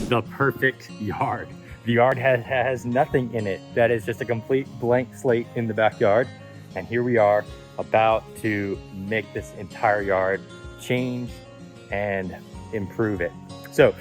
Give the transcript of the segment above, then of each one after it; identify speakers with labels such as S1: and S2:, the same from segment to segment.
S1: the perfect yard. The yard has nothing in it. That is just a complete blank slate in the backyard. And here we are about to make this entire yard change and improve it. So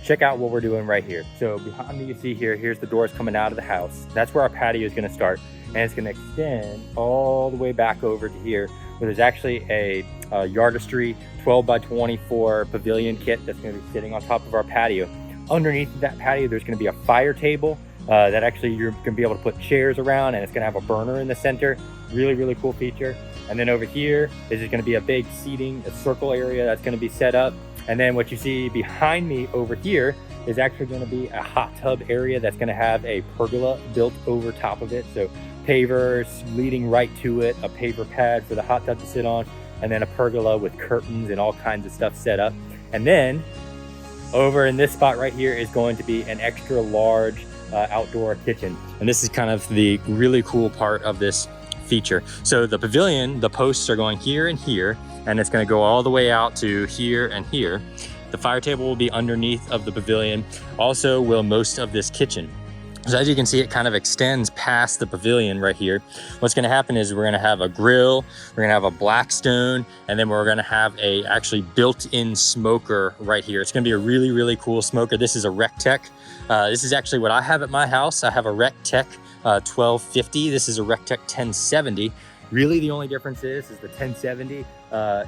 S1: check out what we're doing right here. So behind me, you see here's the doors coming out of the house. That's where our patio is gonna start. And it's gonna extend all the way back over to here, where there's actually a yardistry 12 by 24 pavilion kit that's gonna be sitting on top of our patio. Underneath that patio, there's gonna be a fire table that actually you're gonna be able to put chairs around, and it's gonna have a burner in the center. Really, really cool feature. And then over here is gonna be a big seating, a circle area that's gonna be set up. And then what you see behind me over here is actually gonna be a hot tub area that's gonna have a pergola built over top of it. So pavers leading right to it, a paver pad for the hot tub to sit on, and then a pergola with curtains and all kinds of stuff set up. And then over in this spot right here is going to be an extra large outdoor kitchen. And this is kind of the really cool part of this feature. So the pavilion, the posts are going here and here, and it's going to go all the way out to here and here. The fire table will be underneath of the pavilion. Also will most of this kitchen. So as you can see, it kind of extends past the pavilion right here. What's gonna happen is we're gonna have a grill, we're gonna have a Blackstone, and then we're gonna have a actually built-in smoker right here. It's gonna be a really, really cool smoker. This is a RecTech. This is actually what I have at my house. I have a RecTech 1250. This is a RecTech 1070. Really, the only difference is the 1070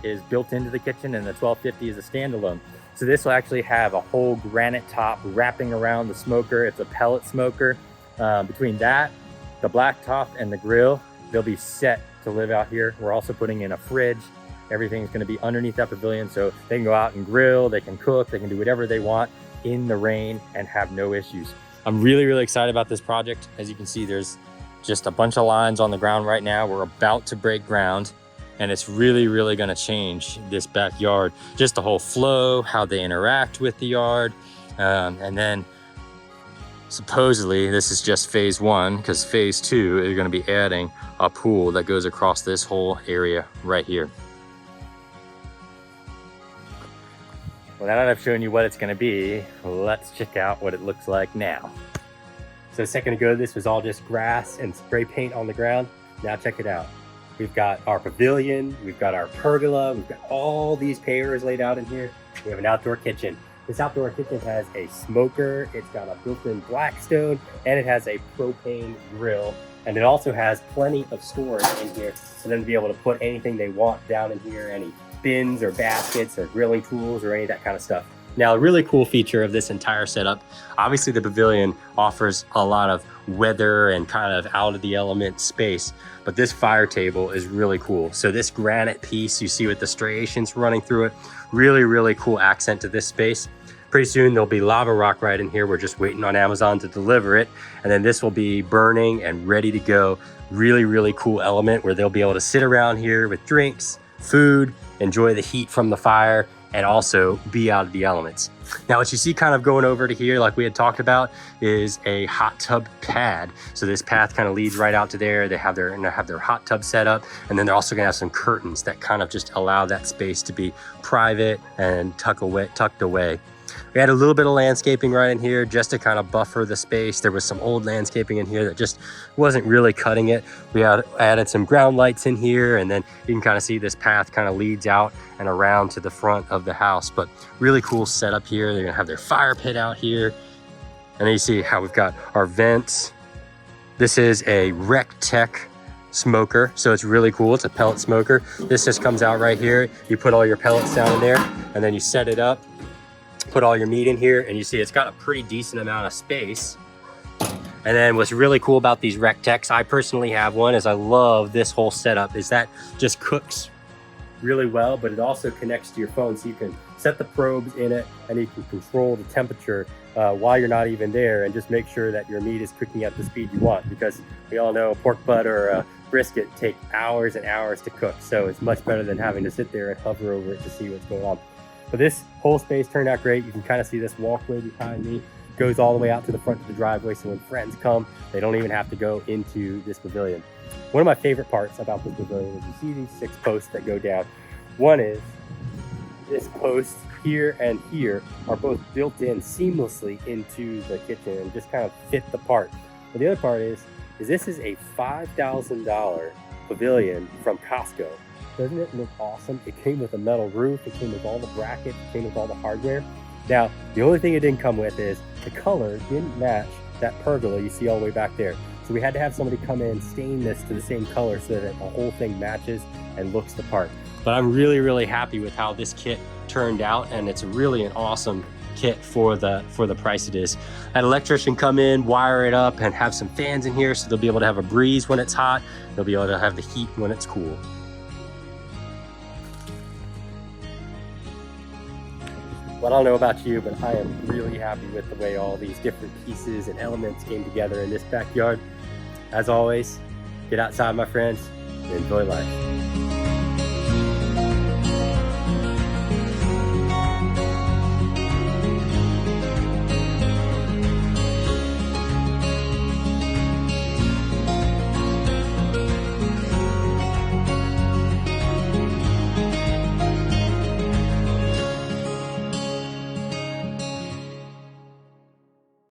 S1: is built into the kitchen and the 1250 is a standalone. So this will actually have a whole granite top wrapping around the smoker. It's a pellet smoker. Between that, the black top, and the grill, they'll be set to live out here. We're also putting in a fridge. Everything's gonna be underneath that pavilion, so they can go out and grill, they can cook, they can do whatever they want in the rain and have no issues. I'm really, really excited about this project. As you can see, there's just a bunch of lines on the ground right now. We're about to break ground. And it's really, really gonna change this backyard. Just the whole flow, how they interact with the yard. And then supposedly this is just phase one, because phase two is gonna be adding a pool that goes across this whole area right here. Well, now that I've shown you what it's gonna be, let's check out what it looks like now. So a second ago, this was all just grass and spray paint on the ground. Now check it out. We've got our pavilion, we've got our pergola, we've got all these pavers laid out in here. We have an outdoor kitchen. This outdoor kitchen has a smoker, it's got a built-in Blackstone, and it has a propane grill. And it also has plenty of storage in here for them to be able to put anything they want down in here, any bins or baskets or grilling tools or any of that kind of stuff. Now, a really cool feature of this entire setup, obviously the pavilion offers a lot of weather and kind of out of the element space, but this fire table is really cool. So this granite piece you see with the striations running through it, really, really cool accent to this space. Pretty soon there'll be lava rock right in here. We're just waiting on Amazon to deliver it. And then this will be burning and ready to go. Really, really cool element where they'll be able to sit around here with drinks, food, enjoy the heat from the fire, and also be out of the elements. Now, what you see kind of going over to here, like we had talked about, is a hot tub pad. So this path kind of leads right out to there. They have their hot tub set up, and then they're also gonna have some curtains that kind of just allow that space to be private and tucked away. We had a little bit of landscaping right in here just to kind of buffer the space. There was some old landscaping in here that just wasn't really cutting it. We added some ground lights in here, and then you can kind of see this path kind of leads out and around to the front of the house. But really cool setup here. They're gonna have their fire pit out here. And then you see how we've got our vents. This is a RecTech smoker, so it's really cool. It's a pellet smoker. This just comes out right here. You put all your pellets down in there, and then you set it up. Put all your meat in here, and you see it's got a pretty decent amount of space. And then what's really cool about these RecTechs, I personally have one, is I love this whole setup, is that just cooks really well, but it also connects to your phone, so you can set the probes in it and you can control the temperature while you're not even there, and just make sure that your meat is cooking at the speed you want, because we all know pork butt or brisket take hours and hours to cook, so it's much better than having to sit there and hover over it to see what's going on. But this whole space turned out great. You can kind of see this walkway behind me goes all the way out to the front of the driveway, so when friends come, they don't even have to go into this pavilion. One of my favorite parts about this pavilion is you see these 6 posts that go down. One is this post here and here are both built in seamlessly into the kitchen and just kind of fit the part. But the other part is this is a $5,000 pavilion from Costco. Doesn't it look awesome? It came with a metal roof, it came with all the brackets, it came with all the hardware. Now, the only thing it didn't come with is the color didn't match that pergola you see all the way back there. So we had to have somebody come in, stain this to the same color so that the whole thing matches and looks the part. But I'm really, really happy with how this kit turned out, and it's really an awesome kit for the price it is. I had an electrician come in, wire it up, and have some fans in here so they'll be able to have a breeze when it's hot. They'll be able to have the heat when it's cool. Well, I don't know about you, but I am really happy with the way all these different pieces and elements came together in this backyard. As always, get outside, my friends, and enjoy life.